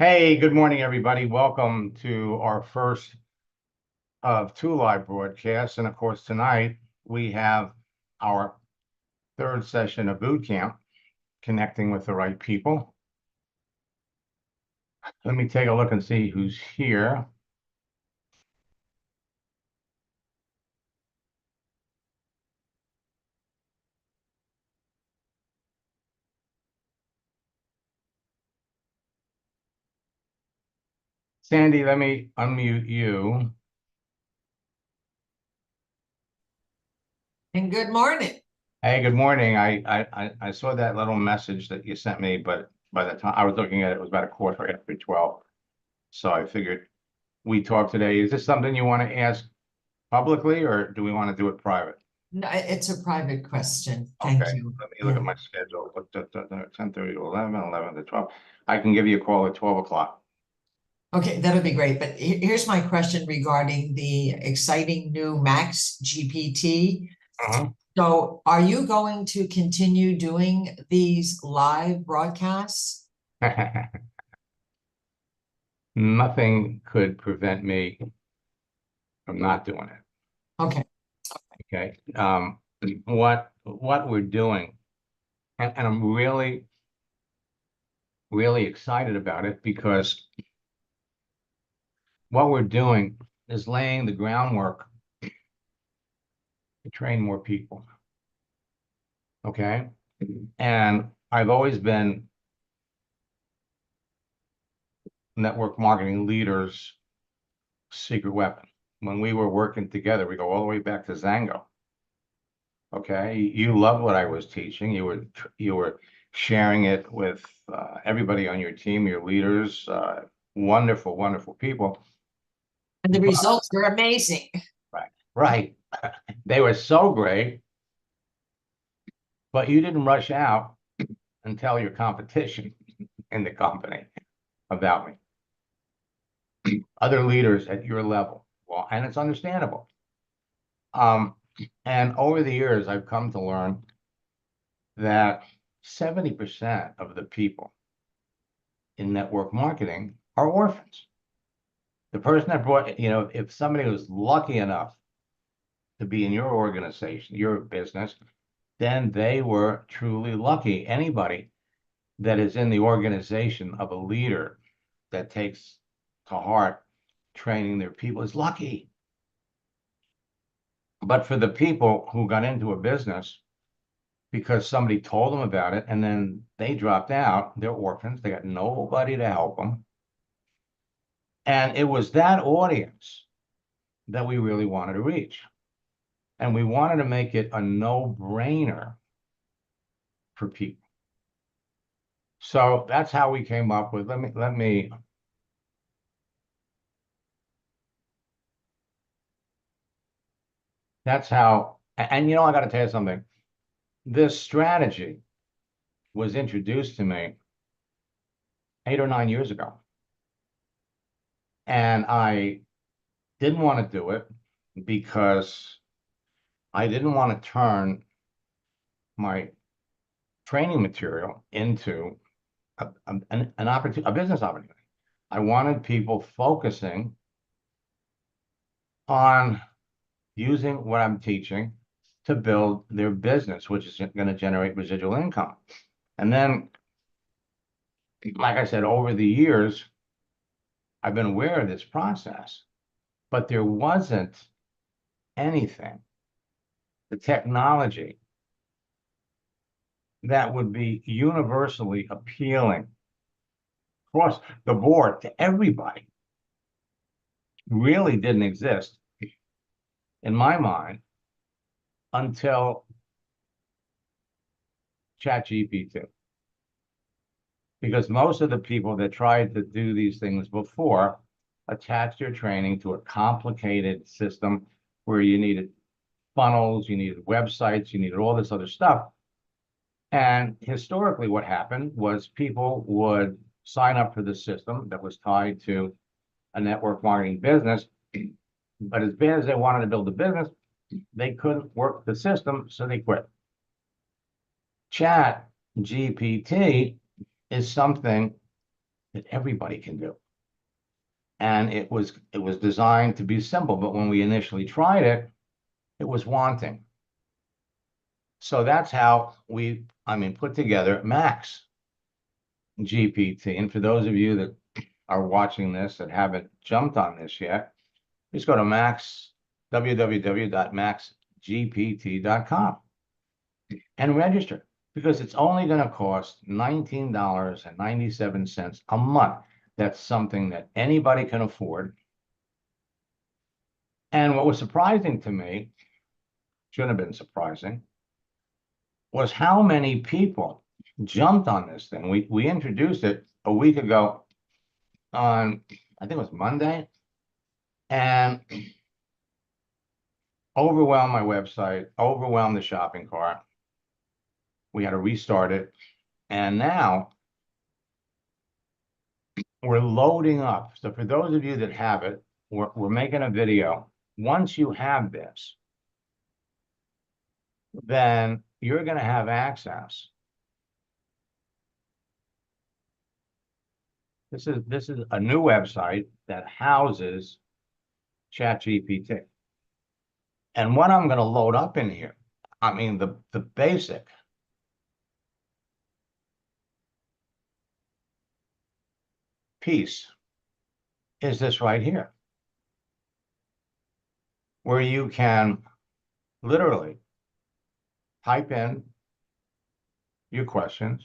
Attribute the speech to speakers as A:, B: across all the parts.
A: Hey, good morning, everybody. Welcome to our first of two live broadcasts. And of course, tonight we have our third session of boot camp, connecting with the right people. Let me take a look and see who's here. Sandy, let me unmute you.
B: And good morning.
A: Hey, good morning. I saw that little message that you sent me, but by the time I was looking at it, it was about a quarter after 12. So I figured we talk today. Is this something you want to ask publicly, or do we want to do it private?
B: No, it's a private question.
A: Okay,
B: Thank you.
A: let me look at my schedule. 10:30 to 11, 11 to 12. I can give you a call at 12 o'clock.
B: Okay, that'll be great. But here's my question regarding the exciting new Max GPT. So are you going to continue doing these live broadcasts?
A: Nothing could prevent me from not doing it.
B: Okay.
A: Okay. What we're doing, and I'm really excited about it, because what we're doing is laying the groundwork to train more people. Okay. And I've always been network marketing leaders' secret weapon. When we were working together, we go all the way back to Zango. Okay, you loved what I was teaching. You were sharing it with everybody on your team, your leaders, wonderful, wonderful people.
B: And the results were amazing.
A: Right. They were so great, but you didn't rush out and tell your competition in the company about me. Other leaders at your level. Well, and it's understandable. And over the years, I've come to learn that 70% of the people in network marketing are orphans. The person that brought, if somebody was lucky enough to be in your organization, your business, then they were truly lucky. Anybody that is in the organization of a leader that takes to heart training their people is lucky. But for the people who got into a business because somebody told them about it and then they dropped out, they're orphans, they got nobody to help them. And it was that audience that we really wanted to reach. And we wanted to make it a no-brainer for people. So that's how we came up with, that's how, and I got to tell you something. This strategy was introduced to me 8 or 9 years ago. And I didn't want to do it because I didn't want to turn my training material into an opportunity, a business opportunity. I wanted people focusing on using what I'm teaching to build their business, which is going to generate residual income. And then, like I said, over the years, I've been aware of this process, but there wasn't anything, the technology, that would be universally appealing across the board to everybody. Really didn't exist in my mind until ChatGPT. Because most of the people that tried to do these things before attached their training to a complicated system where you needed funnels, you needed websites, you needed all this other stuff. And historically, what happened was people would sign up for the system that was tied to a network marketing business, but as bad as they wanted to build a business, they couldn't work the system, so they quit. Chat GPT is something that everybody can do. And it was designed to be simple, but when we initially tried it, it was wanting. So that's how we, put together Max GPT. And for those of you that are watching this that haven't jumped on this yet, just go to www.maxgpt.com and register, because it's only going to cost $19.97 a month. That's something that anybody can afford. And what was surprising to me, shouldn't have been surprising, was how many people jumped on this thing. We introduced it a week ago on, I think it was Monday, and overwhelmed my website, overwhelmed the shopping cart. We had to restart it. And now we're loading up. So for those of you that have it, we're making a video. Once you have this, then you're going to have access. This is a new website that houses ChatGPT. And what I'm going to load up in here, the basic piece is this right here, where you can literally type in your questions.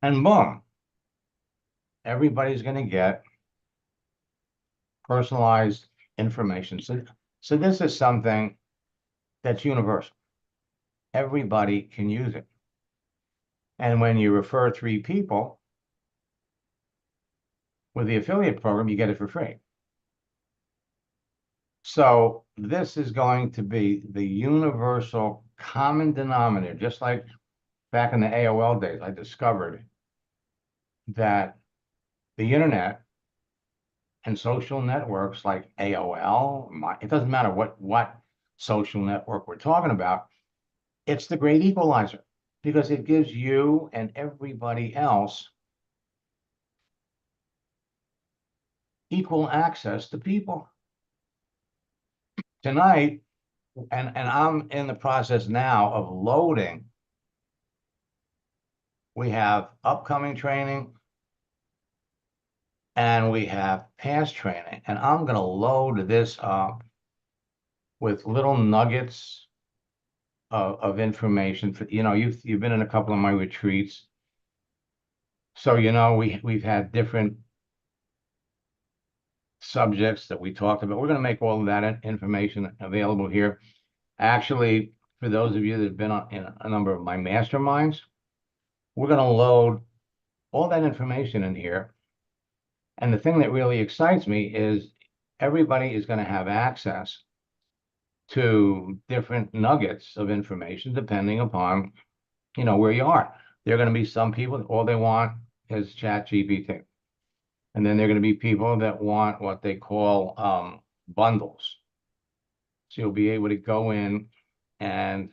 A: And boom, everybody's going to get personalized information. So this is something that's universal. Everybody can use it. And when you refer 3 people with the affiliate program, you get it for free. So this is going to be the universal common denominator, just like back in the AOL days, I discovered that the internet and social networks like AOL, it doesn't matter what social network we're talking about, it's the great equalizer, because it gives you and everybody else equal access to people. Tonight, and I'm in the process now of loading, we have upcoming training and we have past training, and I'm going to load this up with little nuggets of information. For, you've been in a couple of my retreats, so we've had different subjects that we talked about. We're going to make all of that information available here. Actually, for those of you that have been in a number of my masterminds, we're going to load all that information in here. And the thing that really excites me is everybody is going to have access to different nuggets of information depending upon, where you are. There are going to be some people that all they want is ChatGPT. And then there are going to be people that want what they call bundles. So you'll be able to go in and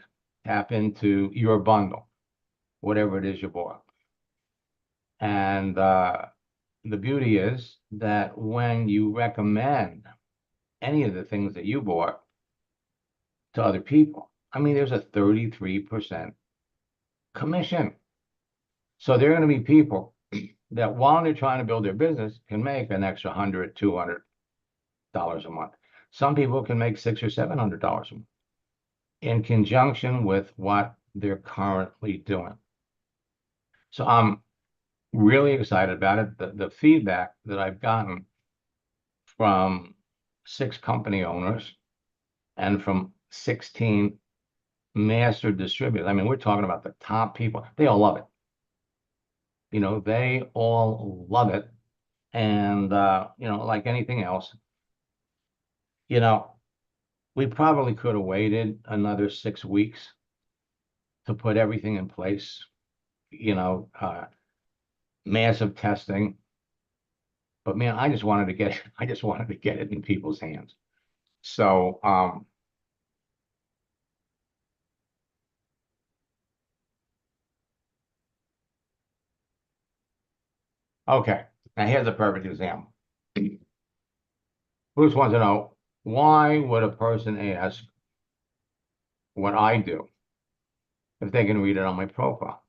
A: tap into your bundle, whatever it is you bought. And the beauty is that when you recommend any of the things that you bought to other people, there's a 33% commission. So there are going to be people that while they're trying to build their business can make an extra $100, $200 a month. Some people can make $600 or $700 a month in conjunction with what they're currently doing. So I'm really excited about it. The feedback that I've gotten from 6 company owners and from 16 master distributors, we're talking about the top people. They all love it. They all love it. And, like anything else, we probably could have waited another 6 weeks to put everything in place, massive testing. But man, I just wanted to get it in people's hands. So, okay, now here's a perfect example. Bruce wants to know, why would a person ask what I do if they can read it on my profile?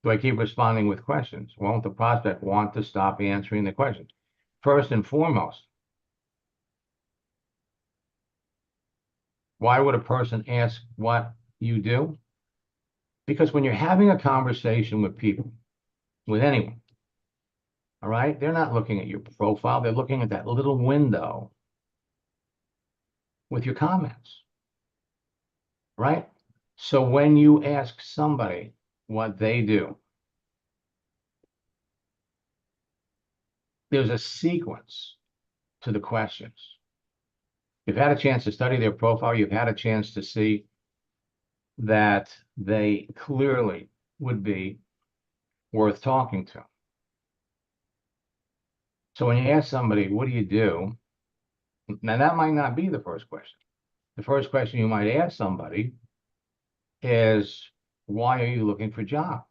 A: Do I keep responding with questions? Won't the prospect want to stop answering the questions? First and foremost, why would a person ask what you do? Because when you're having a conversation with people, with anyone, all right, they're not looking at your profile. They're looking at that little window with your comments, right? So when you ask somebody what they do, there's a sequence to the questions. You've had a chance to study their profile. You've had a chance to see that they clearly would be worth talking to. So when you ask somebody, what do you do? Now, that might not be the first question. The first question you might ask somebody is, why are you looking for a job?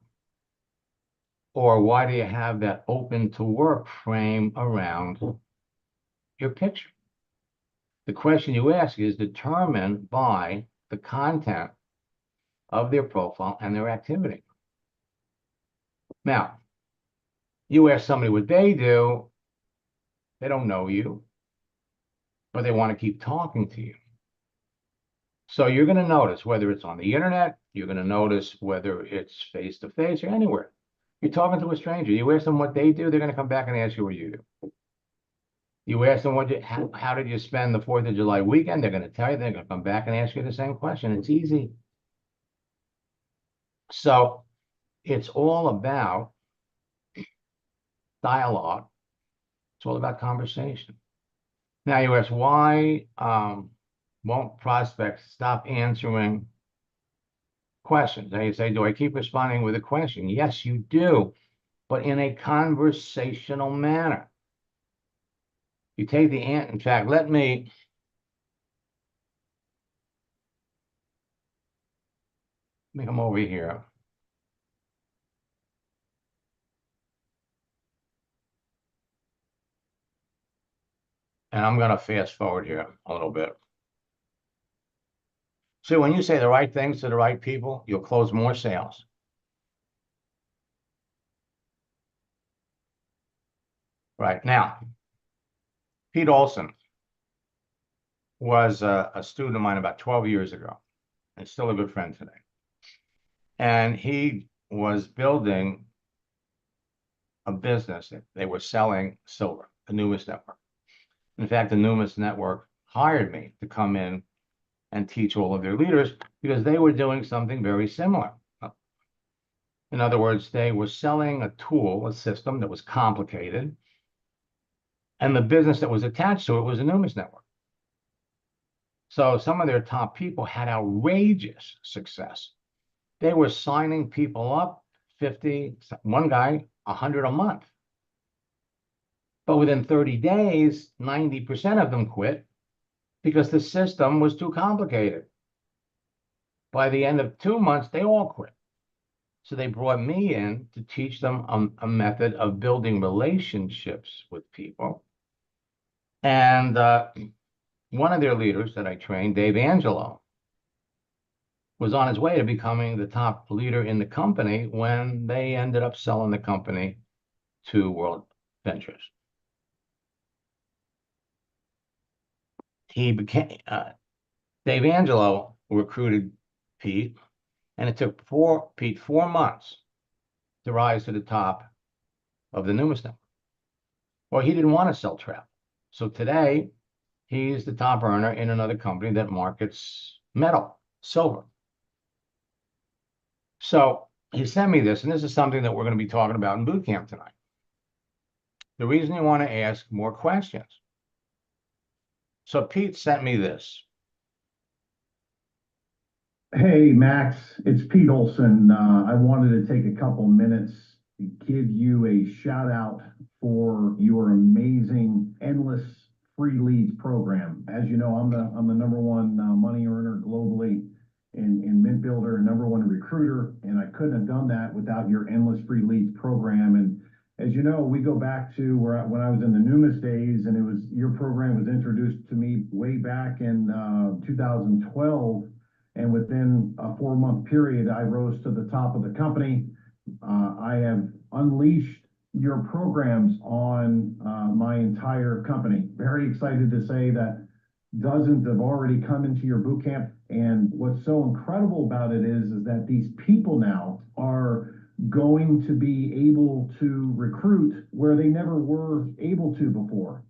A: Or why do you have that open to work frame around your picture? The question you ask is determined by the content of their profile and their activity. Now, you ask somebody what they do, they don't know you, but they want to keep talking to you. So you're going to notice whether it's on the internet, you're going to notice whether it's face-to-face or anywhere. You're talking to a stranger. You ask them what they do, they're going to come back and ask you what you do. You ask them how did you spend the 4th of July weekend? They're going to tell you. They're going to come back and ask you the same question. It's easy. So it's all about dialogue. It's all about conversation. Now you ask, why won't prospects stop answering questions? Now you say, do I keep responding with a question? Yes, you do, but in a conversational manner. You take in fact, let me come over here. And I'm going to fast forward here a little bit. So when you say the right things to the right people, you'll close more sales. Right now, Pete Olson was a student of mine about 12 years ago, and still a good friend today. And he was building a business. They were selling silver, the Numis Network. In fact, the Numis Network hired me to come in and teach all of their leaders because they were doing something very similar. In other words, they were selling a tool, a system that was complicated, and the business that was attached to it was the Numis Network. So some of their top people had outrageous success. They were signing people up, 50, one guy, 100 a month. But within 30 days, 90% of them quit because the system was too complicated. By the end of 2 months, they all quit. So they brought me in to teach them a method of building relationships with people. And one of their leaders that I trained, Dave Angelo, was on his way to becoming the top leader in the company when they ended up selling the company to World Ventures. He became, Dave Angelo recruited Pete, and it took Pete 4 months to rise to the top of the Numis Network. Well, he didn't want to sell travel. So today, he's the top earner in another company that markets metal, silver. So he sent me this, and this is something that we're going to be talking about in boot camp tonight. The reason you want to ask more questions. So Pete sent me this.
C: Hey, Max, it's Pete Olson. I wanted to take a couple minutes to give you a shout out for your amazing endless free leads program. As you know, I'm the number one money earner globally in Mint Builder, number one recruiter, and I couldn't have done that without your endless free leads program. And as you know, we go back to when I was in the Numis days, and your program was introduced to me way back in 2012. And within a 4-month period, I rose to the top of the company. I have unleashed your programs on my entire company. Very excited to say that dozens have already come into your boot camp. And what's so incredible about it is that these people now are going to be able to recruit where they never were able to before.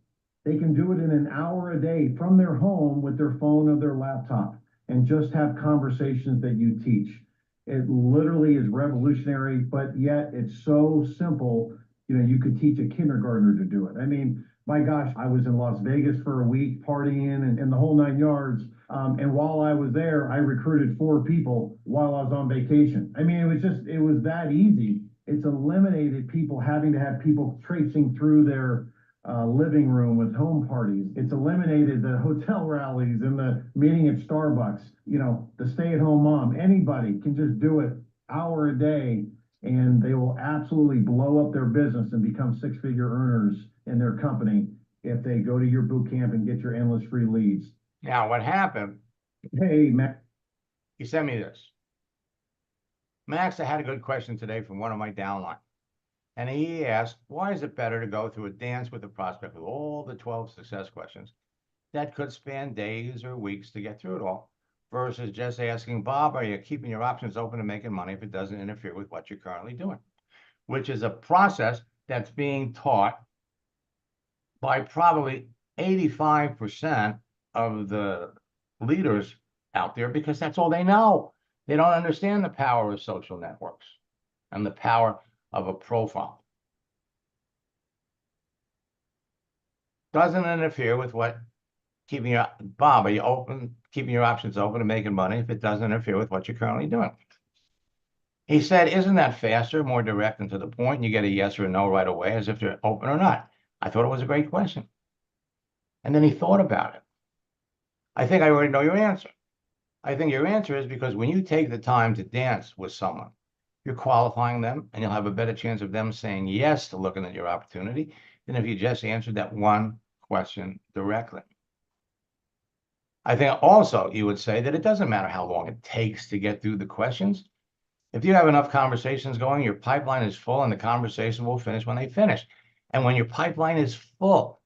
C: They can do it in an hour a day from their home with their phone or their laptop, and just have conversations that you teach. It literally is revolutionary, but yet it's so simple. You know, you could teach a kindergartner to do it. I mean, my gosh, I was in Las Vegas for a week partying and the whole 9 yards. And while I was there, I recruited 4 people while I was on vacation. I mean, it was that easy. It's eliminated people having to have people traipsing through their living room with home parties. It's eliminated the hotel rallies and the meeting at Starbucks. You know, the stay-at-home mom, anybody can just do it hour a day, and they will absolutely blow up their business and become 6-figure earners in their company if they go to your boot camp and get your endless free leads.
A: Now, what happened?
C: Hey, Matt.
A: He sent me this. Max, I had a good question today from one of my downline. And he asked, why is it better to go through a dance with the prospect with all the 12 success questions that could span days or weeks to get through it all, versus just asking, Bob, are you keeping your options open to making money if it doesn't interfere with what you're currently doing? Which is a process that's being taught by probably 85% of the leaders out there, because that's all they know. They don't understand the power of social networks and the power of a profile. Doesn't interfere with what keeping your Bob, are you keeping your options open and making money if it doesn't interfere with what you're currently doing? He said, isn't that faster, more direct and to the point, and you get a yes or a no right away, as if they're open or not? I thought it was a great question. And then he thought about it. I think I already know your answer. I think your answer is because when you take the time to dance with someone, you're qualifying them, and you'll have a better chance of them saying yes to looking at your opportunity than if you just answered that one question directly. I think also you would say that it doesn't matter how long it takes to get through the questions. If you have enough conversations going, your pipeline is full, and the conversation will finish when they finish. And when your pipeline is full,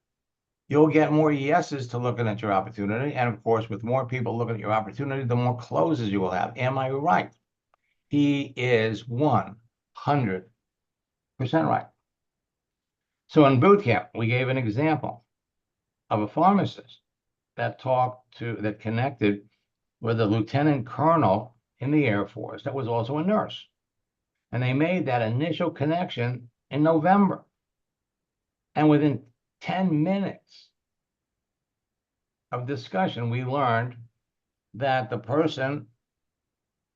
A: you'll get more yeses to looking at your opportunity. And of course, with more people looking at your opportunity, the more closes you will have. Am I right? He is 100% right. So in boot camp, we gave an example of a pharmacist that connected with a lieutenant colonel in the Air Force that was also a nurse. And they made that initial connection in November. And within 10 minutes of discussion, we learned that the person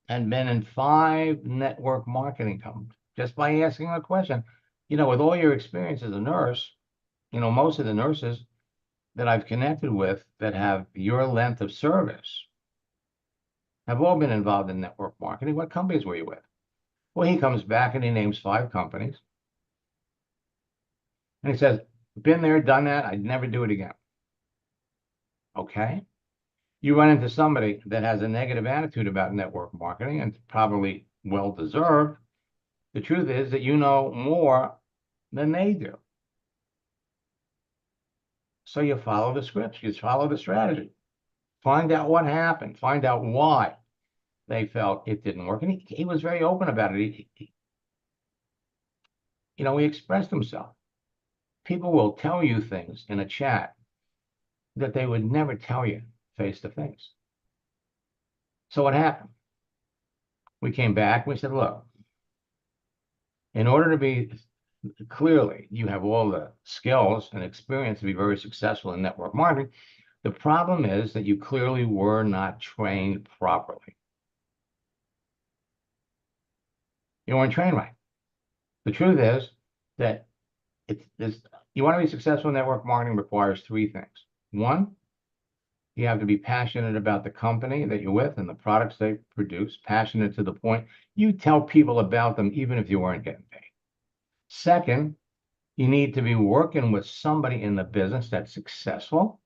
A: had been in 5 network marketing companies just by asking a question. You know, with all your experience as a nurse, you know, most of the nurses that I've connected with that have your length of service have all been involved in network marketing. What companies were you with? Well, he comes back and he names 5 companies. And he says, been there, done that, I'd never do it again. Okay. You run into somebody that has a negative attitude about network marketing, and probably well-deserved. The truth is that you know more than they do. So you follow the scripts, you follow the strategy. Find out what happened, find out why they felt it didn't work. And he was very open about it. He expressed himself. People will tell you things in a chat that they would never tell you face to face. So what happened? We came back, we said, look, In order to be, clearly, you have all the skills and experience to be very successful in network marketing. The problem is that you clearly were not trained properly. You weren't trained right. The truth is that you want to be successful in network marketing requires three things. One, you have to be passionate about the company that you're with and the products they produce, passionate to the point you tell people about them even if you weren't getting paid. Second, you need to be working with somebody in the business that's successful,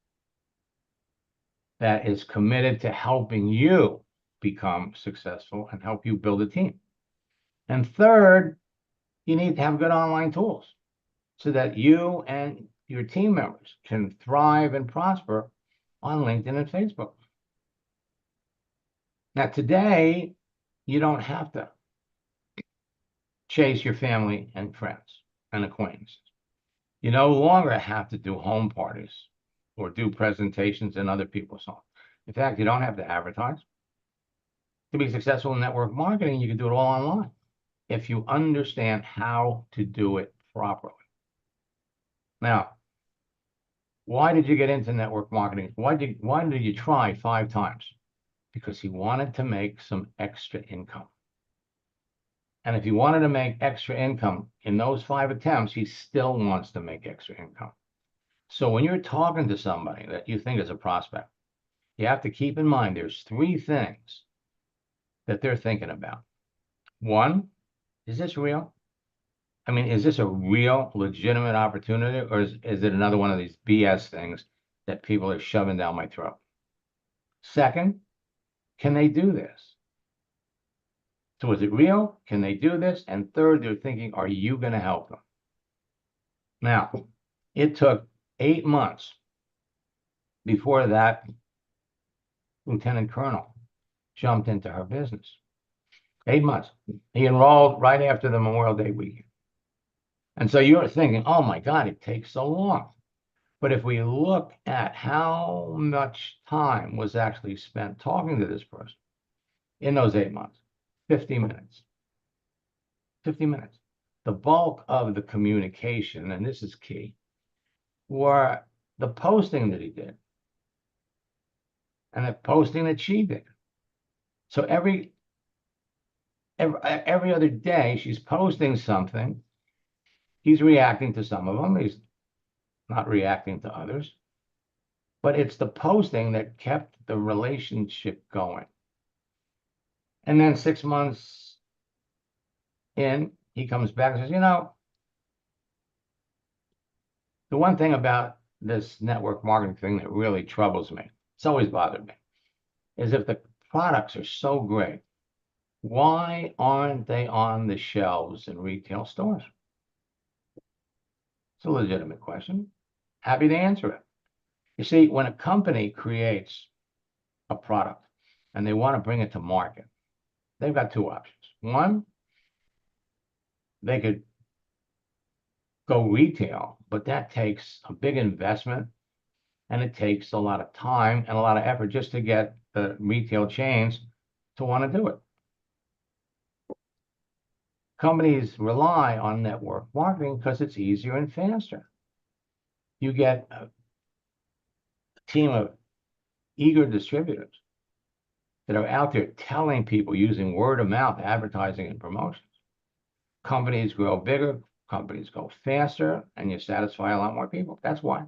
A: that is committed to helping you become successful and help you build a team. And third, you need to have good online tools so that you and your team members can thrive and prosper on LinkedIn and Facebook. Now, today, you don't have to chase your family and friends and acquaintances. You no longer have to do home parties or do presentations in other people's homes. In fact, you don't have to advertise. To be successful in network marketing, you can do it all online if you understand how to do it properly. Now, why did you get into network marketing? Why did you try 5 times? Because he wanted to make some extra income. And if he wanted to make extra income in those 5 attempts, he still wants to make extra income. So when you're talking to somebody that you think is a prospect, you have to keep in mind there's 3 things that they're thinking about. 1, is this real? I mean, is this a real, legitimate opportunity, or is it another one of these BS things that people are shoving down my throat? Second, can they do this? So is it real? Can they do this? And third, they're thinking, are you going to help them? Now, it took 8 months before that lieutenant colonel jumped into her business. 8 months. He enrolled right after the Memorial Day weekend. And so you're thinking, oh my God, it takes so long. But if we look at how much time was actually spent talking to this person in those 8 months, 50 minutes. 50 minutes. The bulk of the communication, and this is key, were the posting that he did and the posting that she did. So every other day, she's posting something. He's reacting to some of them. He's not reacting to others. But it's the posting that kept the relationship going. And then 6 months in, he comes back and says, you know, the one thing about this network marketing thing that really troubles me, it's always bothered me, is if the products are so great, why aren't they on the shelves in retail stores? It's a legitimate question. Happy to answer it. You see, when a company creates a product and they want to bring it to market, they've got 2 options. One, they could go retail, but that takes a big investment and it takes a lot of time and a lot of effort just to get the retail chains to want to do it. Companies rely on network marketing because it's easier and faster. You get a team of eager distributors that are out there telling people using word of mouth advertising and promotions. Companies grow bigger, companies go faster, and you satisfy a lot more people. That's why.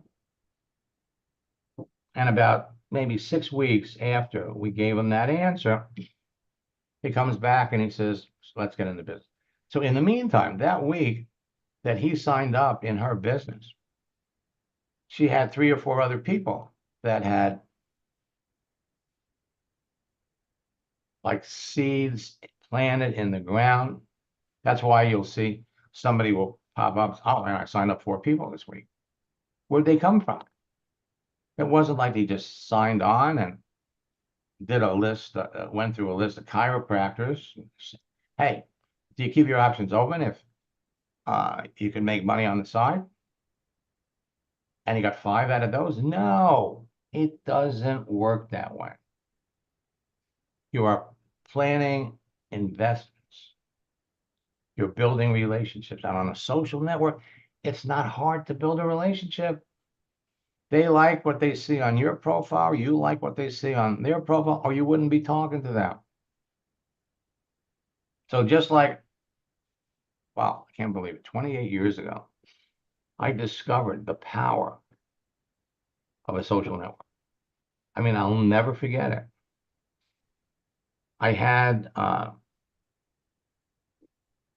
A: And about maybe 6 weeks after we gave him that answer, he comes back and he says, let's get into business. So in the meantime, that week that he signed up in her business, she had 3 or 4 other people that had like seeds planted in the ground. That's why you'll see somebody will pop up, oh, and I signed up 4 people this week. Where'd they come from? It wasn't like they just signed on and did a list, went through a list of chiropractors. Hey, do you keep your options open if you can make money on the side? And you got 5 out of those? No, it doesn't work that way. You are planning investments. You're building relationships. And on a social network, it's not hard to build a relationship. They like what they see on your profile, you like what they see on their profile, or you wouldn't be talking to them. So just like, wow, I can't believe it, 28 years ago, I discovered the power of a social network. I mean, I'll never forget it. I had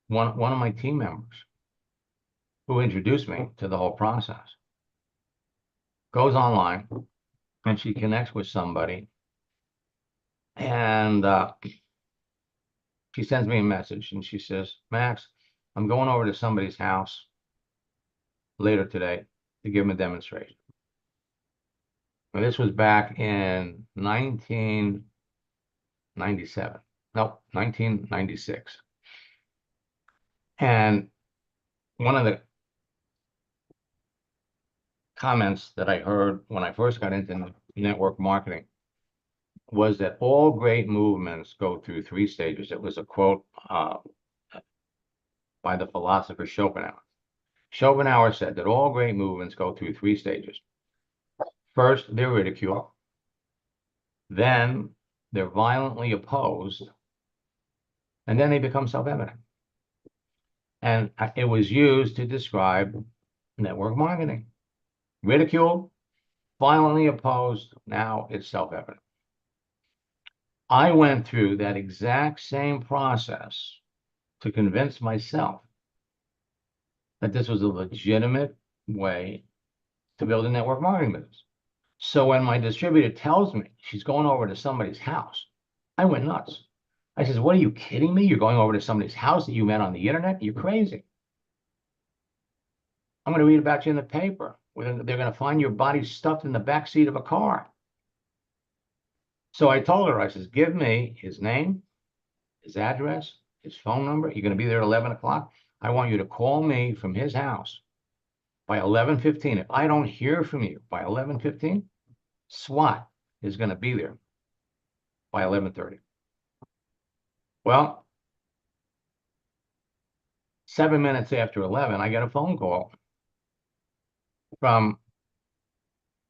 A: one of my team members who introduced me to the whole process goes online and she connects with somebody, and she sends me a message and she says, Max, I'm going over to somebody's house later today to give them a demonstration. And this was back in 1997. No, 1996. And one of the comments that I heard when I first got into network marketing was that all great movements go through 3 stages. It was a quote by the philosopher Schopenhauer. Schopenhauer said that all great movements go through 3 stages. First, they're ridiculed. Then they're violently opposed. And then they become self-evident. And it was used to describe network marketing. Ridiculed, violently opposed, now it's self-evident. I went through that exact same process to convince myself that this was a legitimate way to build a network marketing business. So when my distributor tells me she's going over to somebody's house, I went nuts. I says, what, are you kidding me? You're going over to somebody's house that you met on the internet? You're crazy. I'm going to read about you in the paper. They're going to find your body stuffed in the back seat of a car. So I told her, I says, give me his name, his address, his phone number. You're going to be there at 11 o'clock. I want you to call me from his house by 11:15. If I don't hear from you by 11:15, SWAT is going to be there by 11:30. Well, 7 minutes after 11, I get a phone call from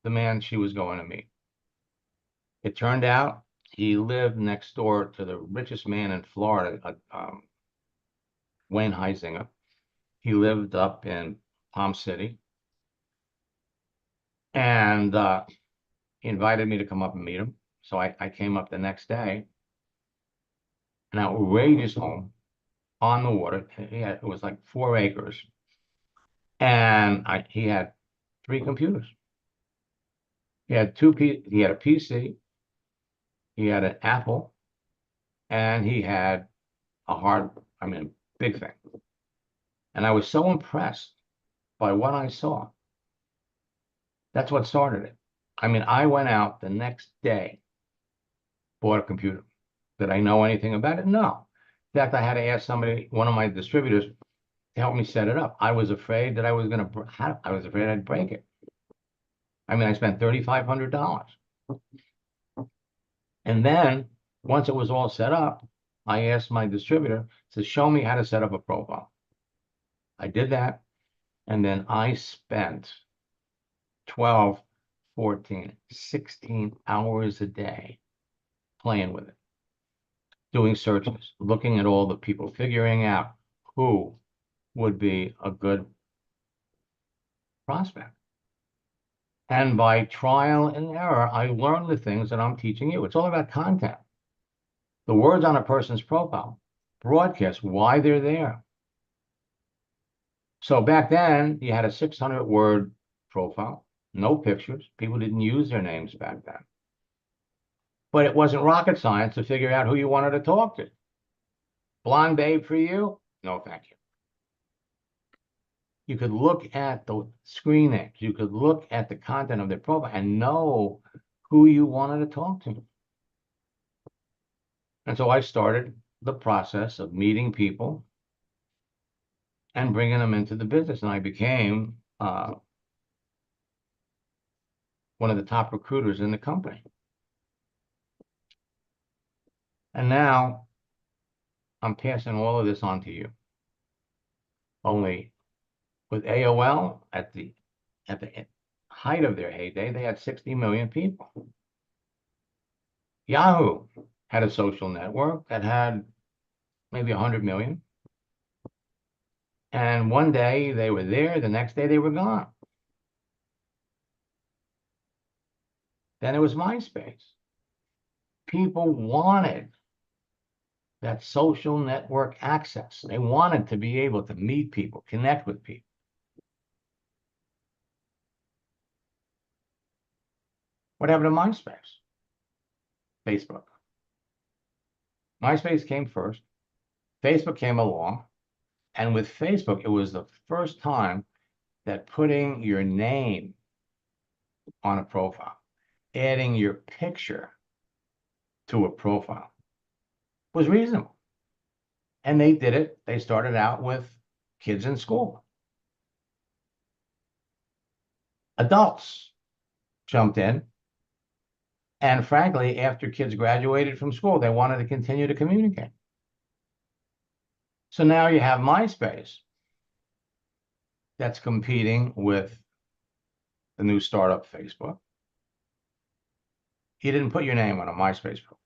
A: the man she was going to meet. It turned out he lived next door to the richest man in Florida, Wayne Huizenga. He lived up in Palm City. And he invited me to come up and meet him. So I came up the next day. An outrageous home on the water. It was like 4 acres. And he had 3 computers. He had he had a PC, he had an Apple, and he had a big thing. And I was so impressed by what I saw. That's what started it. I mean, I went out the next day, bought a computer. Did I know anything about it? No. In fact, I had to ask somebody, one of my distributors, to help me set it up. I was afraid that I was afraid I'd break it. I mean, I spent $3,500. And then once it was all set up, I asked my distributor to show me how to set up a profile. I did that. And then I spent 12, 14, 16 hours a day playing with it, doing searches, looking at all the people, figuring out who would be a good prospect. And by trial and error, I learned the things that I'm teaching you. It's all about content. The words on a person's profile, broadcast why they're there. So back then, you had a 600-word profile, no pictures. People didn't use their names back then. But it wasn't rocket science to figure out who you wanted to talk to. Blonde babe for you? No, thank you. You could look at the screen names. You could look at the content of their profile and know who you wanted to talk to. And so I started the process of meeting people and bringing them into the business. And I became one of the top recruiters in the company. And now I'm passing all of this on to you. Only with AOL at the height of their heyday, they had 60 million people. Yahoo had a social network that had maybe 100 million. And one day they were there, the next day they were gone. Then it was MySpace. People wanted that social network access. They wanted to be able to meet people, connect with people. What happened to MySpace? Facebook. MySpace came first. Facebook came along. And with Facebook, it was the first time that putting your name on a profile, adding your picture to a profile was reasonable. And they did it. They started out with kids in school. Adults jumped in. And frankly, after kids graduated from school, they wanted to continue to communicate. So now you have MySpace that's competing with the new startup Facebook. You didn't put your name on a MySpace profile,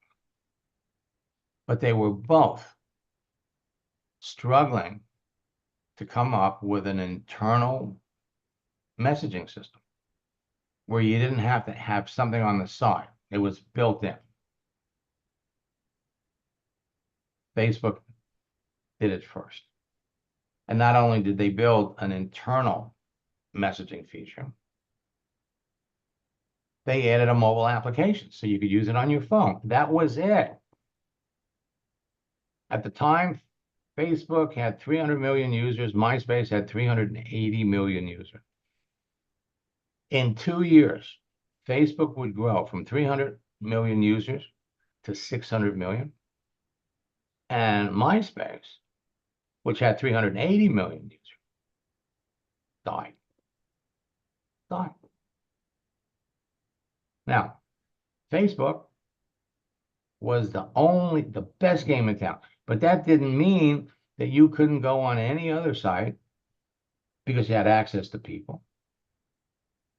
A: but they were both struggling to come up with an internal messaging system where you didn't have to have something on the side. It was built in. Facebook did it first. And not only did they build an internal messaging feature, they added a mobile application so you could use it on your phone. That was it. At the time, Facebook had 300 million users. MySpace had 380 million users. In 2 years, Facebook would grow from 300 million users to 600 million. And MySpace, which had 380 million users, died. Now, Facebook was the best game in town, but that didn't mean that you couldn't go on any other site because you had access to people.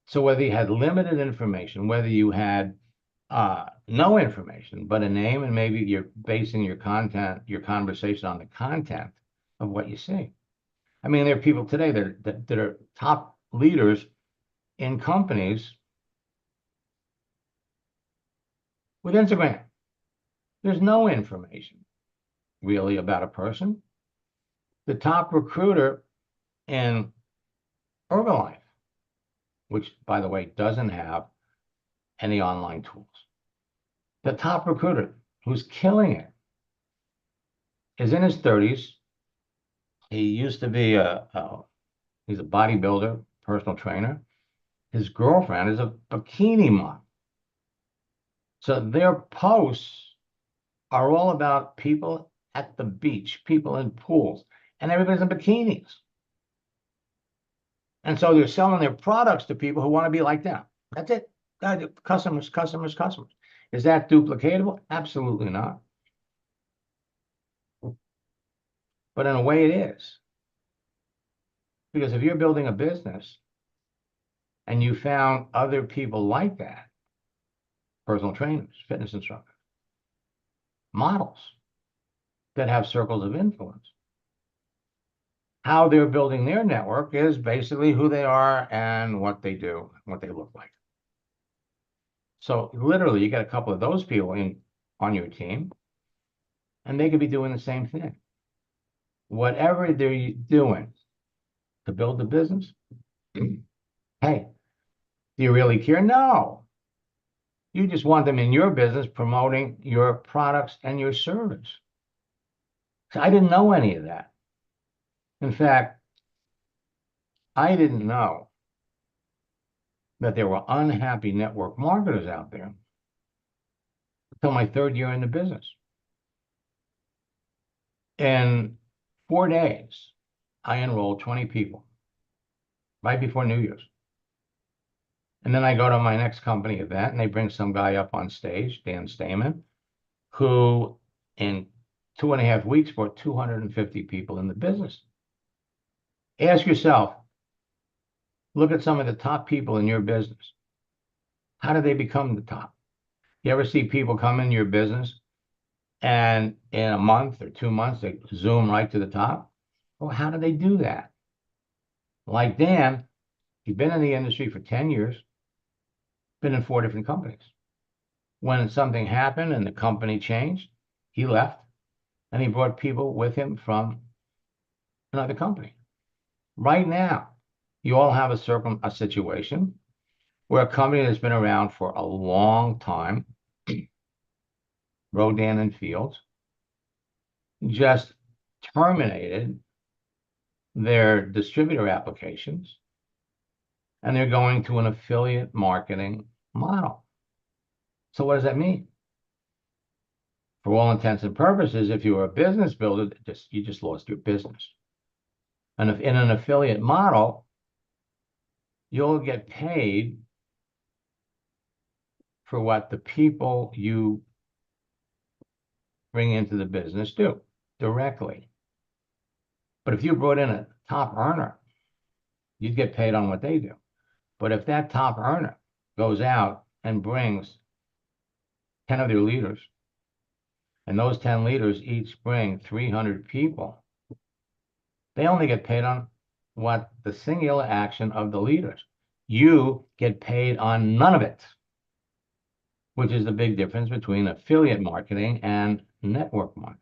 A: So whether you had limited information, whether you had no information, but a name, and maybe you're basing your conversation on the content of what you see. I mean, there are people today that are top leaders in companies with Instagram. There's no information really about a person. The top recruiter in Herbalife, which, by the way, doesn't have any online tools. The top recruiter who's killing it is in his 30s. He used to be he's a bodybuilder, personal trainer. His girlfriend is a bikini model. So their posts are all about people at the beach, people in pools, and everybody's in bikinis. And so they're selling their products to people who want to be like them. That's it. Customers. Is that duplicatable? Absolutely not. But in a way it is. Because if you're building a business and you found other people like that, personal trainers, fitness instructors, models that have circles of influence, how they're building their network is basically who they are and what they do, what they look like. So literally, you got a couple of those people on your team, and they could be doing the same thing. Whatever they're doing to build the business, hey, do you really care? No. You just want them in your business promoting your products and your service. So I didn't know any of that. In fact, I didn't know that there were unhappy network marketers out there until my 3rd year in the business. In 4 days, I enrolled 20 people right before New Year's. And then I go to my next company event and they bring some guy up on stage, Dan Stamen, who in 2.5 weeks brought 250 people in the business. Ask yourself, look at some of the top people in your business. How do they become the top? You ever see people come in your business and in a month or 2 months, they zoom right to the top? Well, how do they do that? Like Dan, he's been in the industry for 10 years, been in 4 different companies. When something happened and the company changed, he left and he brought people with him from another company. Right now, you all have a situation where a company that's been around for a long time, Rodan and Fields, just terminated their distributor applications and they're going to an affiliate marketing model. So what does that mean? For all intents and purposes, if you were a business builder, you just lost your business. And if in an affiliate model, you'll get paid for what the people you bring into the business do directly. But if you brought in a top earner, you'd get paid on what they do. But if that top earner goes out and brings 10 of their leaders, and those 10 leaders each bring 300 people, they only get paid on what the singular action of the leaders. You get paid on none of it, which is the big difference between affiliate marketing and network marketing.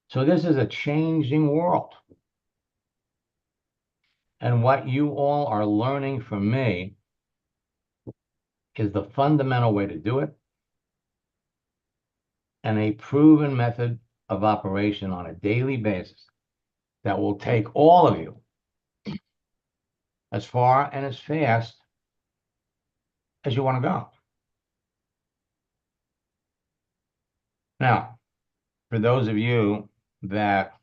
A: So this is a changing world. And what you all are learning from me is the fundamental way to do it and a proven method of operation on a daily basis that will take all of you as far and as fast as you want to go. Now, for those of you that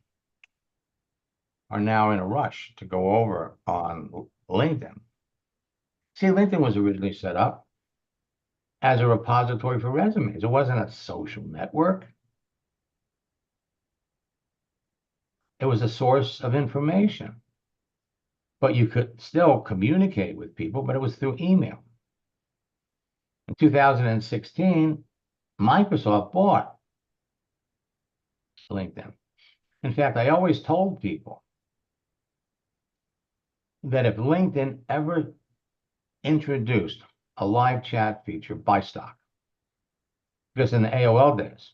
A: are now in a rush to go over on LinkedIn, see, LinkedIn was originally set up as a repository for resumes. It wasn't a social network. It was a source of information. But you could still communicate with people, but it was through email. In 2016, Microsoft bought LinkedIn. In fact, I always told people that if LinkedIn ever introduced a live chat feature, buy stock. Because in the AOL days,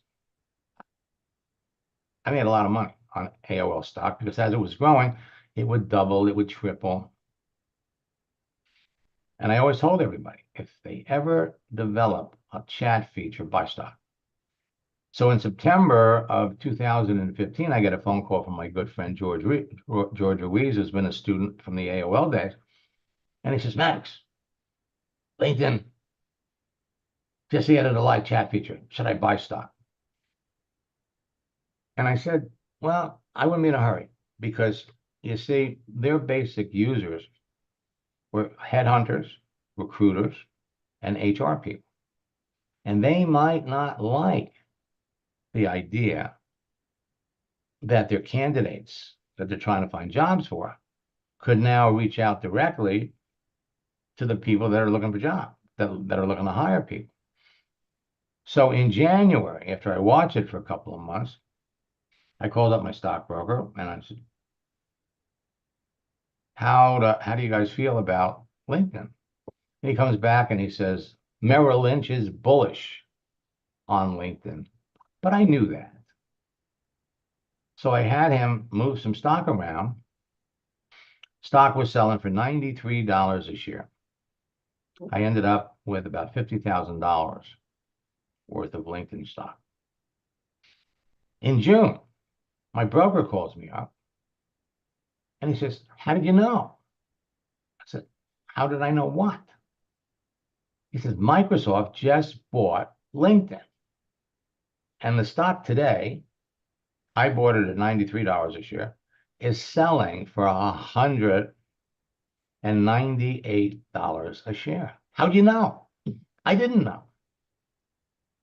A: I made a lot of money on AOL stock because as it was growing, it would double, it would triple. And I always told everybody, if they ever develop a chat feature, buy stock. So in September of 2015, I get a phone call from my good friend, George Ruiz, who's been a student from the AOL days. And he says, Max, LinkedIn just added a live chat feature. Should I buy stock? And I said, well, I wouldn't be in a hurry because you see, their basic users were headhunters, recruiters, and HR people. And they might not like the idea that their candidates that they're trying to find jobs for could now reach out directly to the people that are looking for jobs, that are looking to hire people. So in January, after I watched it for a couple of months, I called up my stockbroker and I said, how do you guys feel about LinkedIn? And he comes back and he says, Merrill Lynch is bullish on LinkedIn. But I knew that. So I had him move some stock around. Stock was selling for $93 a share. I ended up with about $50,000 worth of LinkedIn stock. In June, my broker calls me up and he says, how did you know? I said, how did I know what? He says, Microsoft just bought LinkedIn. And the stock today, I bought it at $93 a share, is selling for $198 a share. How'd you know? I didn't know.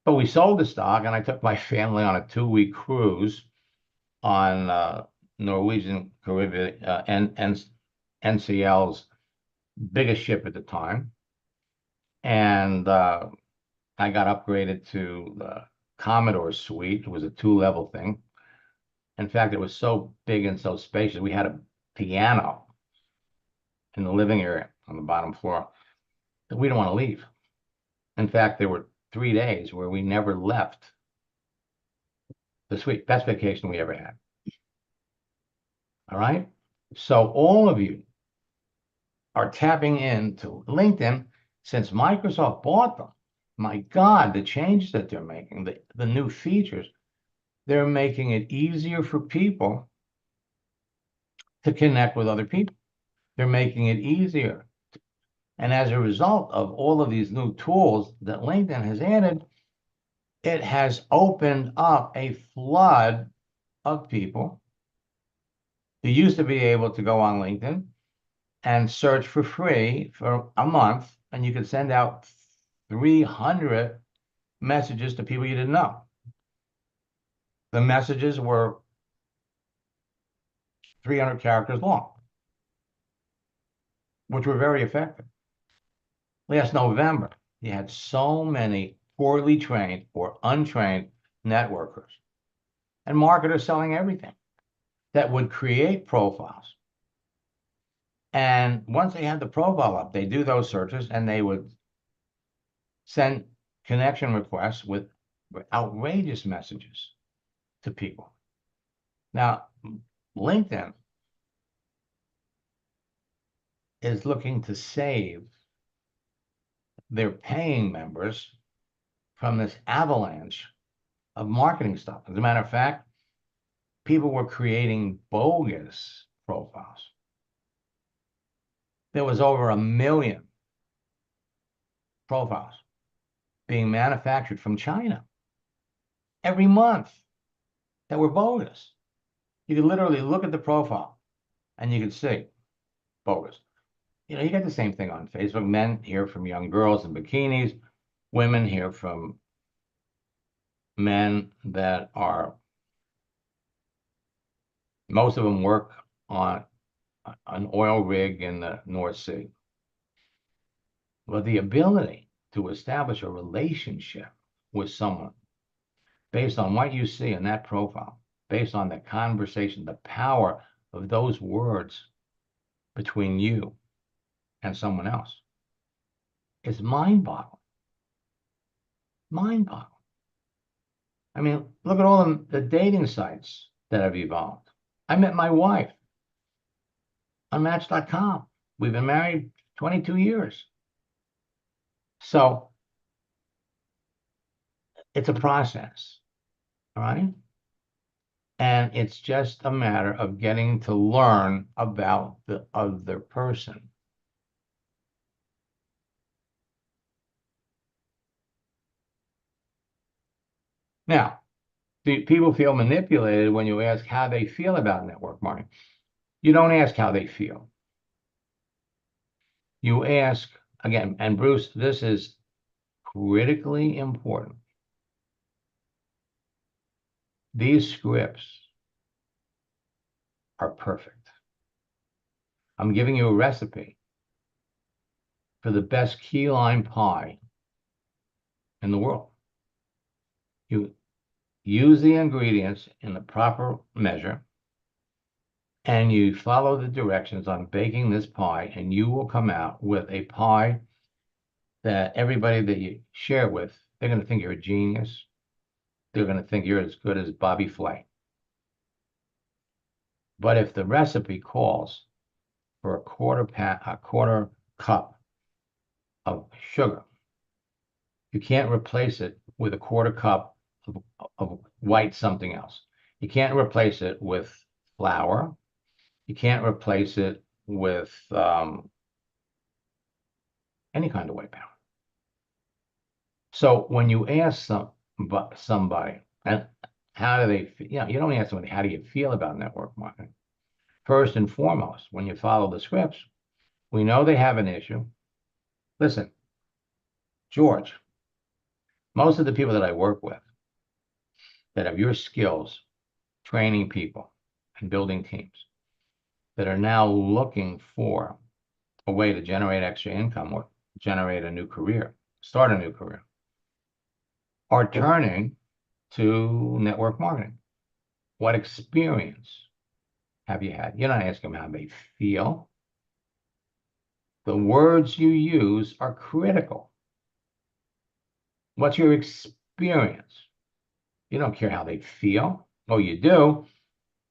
A: But we sold the stock and I took my family on a 2-week cruise on Norwegian Caribbean and NCL's biggest ship at the time. And I got upgraded to the Commodore suite. It was a 2-level thing. In fact, it was so big and so spacious. We had a piano in the living area on the bottom floor that we didn't want to leave. In fact, there were 3 days where we never left the suite. Best vacation we ever had. All right. So all of you are tapping into LinkedIn since Microsoft bought them. My God, the changes that they're making, the new features, they're making it easier for people to connect with other people. They're making it easier. And as a result of all of these new tools that LinkedIn has added, it has opened up a flood of people who used to be able to go on LinkedIn and search for free for a month, and you could send out 300 messages to people you didn't know. The messages were 300 characters long, which were very effective. Last November, you had so many poorly trained or untrained networkers and marketers selling everything that would create profiles. And once they had the profile up, they do those searches and they would send connection requests with outrageous messages to people. Now, LinkedIn is looking to save their paying members from this avalanche of marketing stuff. As a matter of fact, people were creating bogus profiles. There was over 1 million profiles being manufactured from China every month that were bogus. You could literally look at the profile and you could see bogus. You know, you get the same thing on Facebook. Men hear from young girls in bikinis. Women hear from men that are, most of them work on an oil rig in the North Sea. But the ability to establish a relationship with someone based on what you see in that profile, based on the conversation, the power of those words between you and someone else, is mind-boggling. Mind-boggling. I mean, look at all the dating sites that have evolved. I met my wife on Match.com. We've been married 22 years. So it's a process, all right? And it's just a matter of getting to learn about the other person. Now, do people feel manipulated when you ask how they feel about network marketing? You don't ask how they feel. You ask, again, and Bruce, this is critically important. These scripts are perfect. I'm giving you a recipe for the best key lime pie in the world. You use the ingredients in the proper measure, and you follow the directions on baking this pie, and you will come out with a pie that everybody that you share with, they're going to think you're a genius. They're going to think you're as good as Bobby Flay. But if the recipe calls for a quarter cup of sugar, you can't replace it with a quarter cup of white something else. You can't replace it with flour. You can't replace it with any kind of white powder. So when you ask somebody, and how do they feel? You know, you don't ask somebody, how do you feel about network marketing? First and foremost, when you follow the scripts, we know they have an issue. Listen, George, most of the people that I work with that have your skills, training people, and building teams that are now looking for a way to generate extra income or generate a new career, start a new career, are turning to network marketing. What experience have you had? You don't ask them how they feel. The words you use are critical. What's your experience? You don't care how they feel. Oh, you do.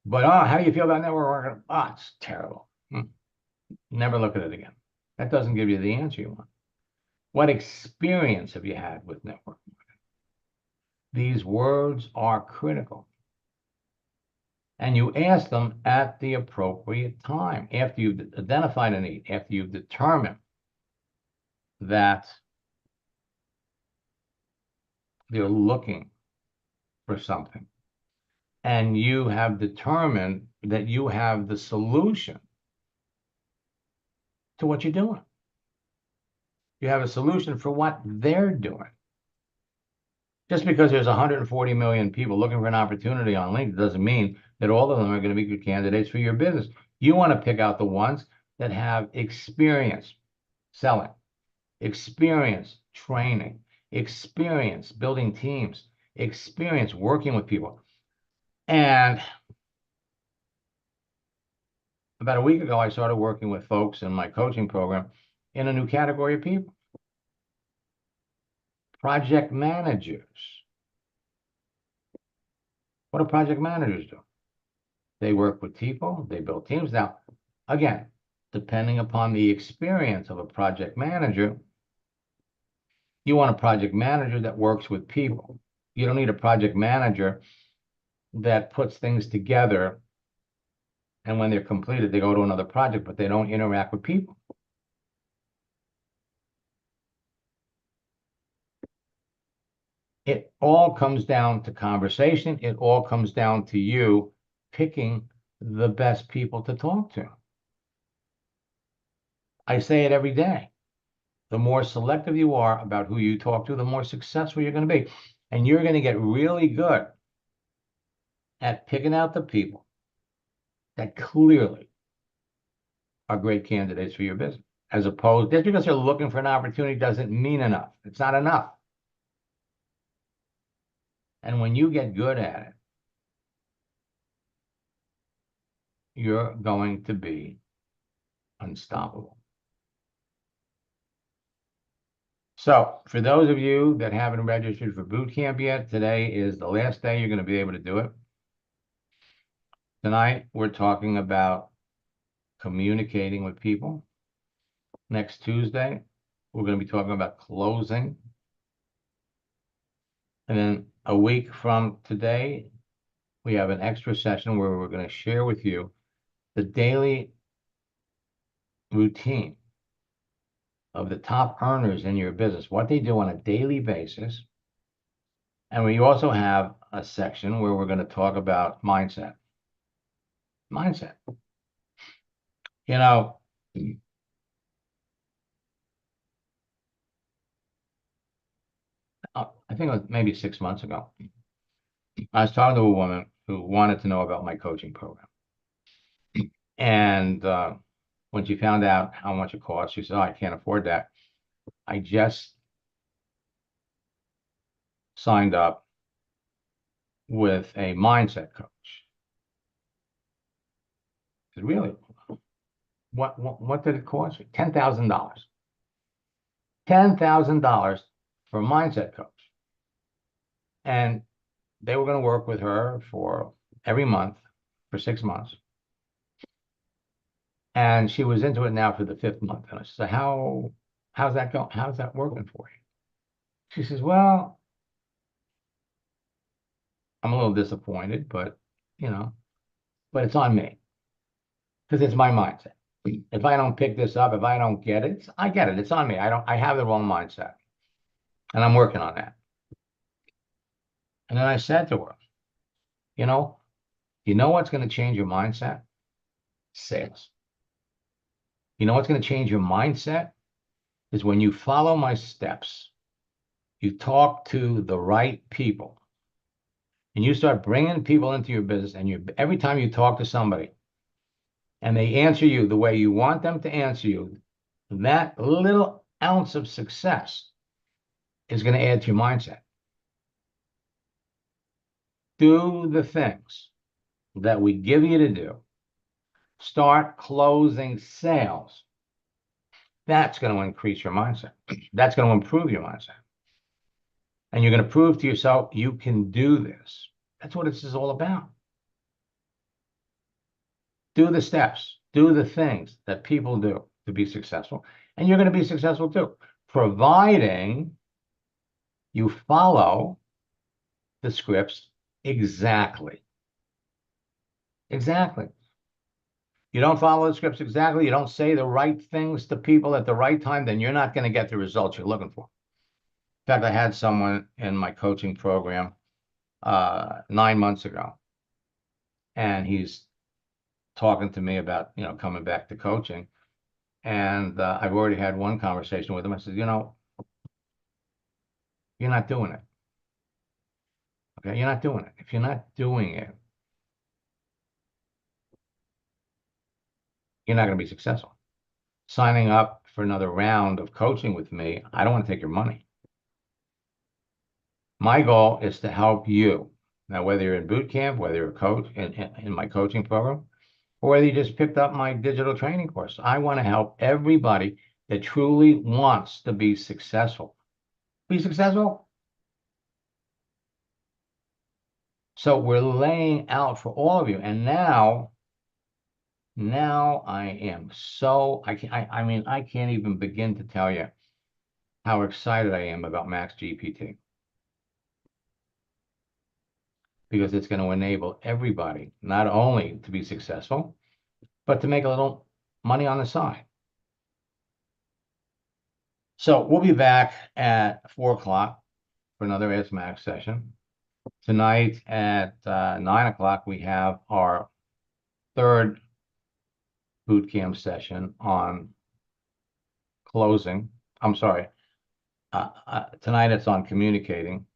A: But, how do you feel about network marketing? Oh, it's terrible. Never look at it again. That doesn't give you the answer you want. What experience have you had with network marketing? These words are critical. And you ask them at the appropriate time, after you've identified a need, after you've determined that they're looking for something, and you have determined that you have the solution to what you're doing. You have a solution for what they're doing. Just because there's 140 million people looking for an opportunity on LinkedIn doesn't mean that all of them are going to be good candidates for your business. You want to pick out the ones that have experience selling, experience training, experience building teams, experience working with people. And about a week ago, I started working with folks in my coaching program in a new category of people. Project managers. What do project managers do? They work with people, they build teams. Now, again, depending upon the experience of a project manager, you want a project manager that works with people. You don't need a project manager that puts things together, and when they're completed, they go to another project, but they don't interact with people. It all comes down to conversation. It all comes down to you picking the best people to talk to. I say it every day. The more selective you are about who you talk to, the more successful you're going to be. And you're going to get really good at picking out the people that clearly are great candidates for your business. As opposed, just because they're looking for an opportunity doesn't mean enough. It's not enough. And when you get good at it, you're going to be unstoppable. So for those of you that haven't registered for boot camp yet, today is the last day you're going to be able to do it. Tonight, we're talking about communicating with people. Next Tuesday, we're going to be talking about closing. And then a week from today, we have an extra session where we're going to share with you the daily routine of the top earners in your business, what they do on a daily basis. And we also have a section where we're going to talk about mindset. Mindset. You know, I think it was maybe 6 months ago, I was talking to a woman who wanted to know about my coaching program. And when she found out how much it cost, she said, "Oh, I can't afford that. I just signed up with a mindset coach." I said, "Really? What did it cost you?" $10,000. $10,000 for a mindset coach. And they were going to work with her for every month for 6 months. And she was into it now for the 5th month. And I said, how's that going? How's that working for you? She says, "Well, I'm a little disappointed, but it's on me because it's my mindset. If I don't pick this up, if I don't get it, I get it. It's on me. I have the wrong mindset, and I'm working on that." And then I said to her, you know what's going to change your mindset? Sales. You know what's going to change your mindset is when you follow my steps, you talk to the right people, and you start bringing people into your business, and every time you talk to somebody and they answer you the way you want them to answer you, that little ounce of success is going to add to your mindset. Do the things that we give you to do. Start closing sales. That's going to increase your mindset. That's going to improve your mindset. And you're going to prove to yourself you can do this. That's what this is all about. Do the steps, do the things that people do to be successful. And you're going to be successful too, providing you follow the scripts exactly. Exactly. You don't follow the scripts exactly, you don't say the right things to people at the right time, then you're not going to get the results you're looking for. In fact, I had someone in my coaching program 9 months ago, and he's talking to me about, coming back to coaching. And I've already had one conversation with him. I said, you're not doing it. Okay, you're not doing it. If you're not doing it, you're not going to be successful. Signing up for another round of coaching with me, I don't want to take your money. My goal is to help you. Now, whether you're in boot camp, whether you're a coach in my coaching program, or whether you just picked up my digital training course, I want to help everybody that truly wants to be successful. Be successful. So we're laying out for all of you. And now I am so, I can't even begin to tell you how excited I am about Max GPT. Because it's going to enable everybody not only to be successful, but to make a little money on the side. So we'll be back at 4 o'clock for another Ask Max session. Tonight at 9 o'clock, we have our third boot camp session on closing. I'm sorry. Tonight it's on communicating.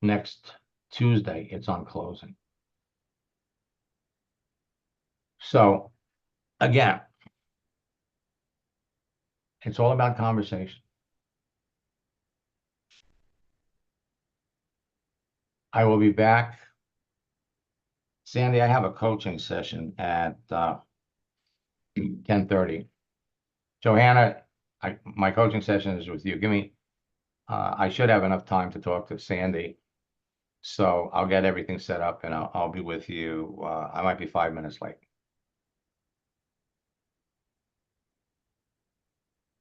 A: Next Tuesday, it's on closing. So again, it's all about conversation. I will be back. Sandy, I have a coaching session at 10:30. Johanna, my coaching session is with you. I should have enough time to talk to Sandy. So I'll get everything set up and I'll be with you. I might be 5 minutes late.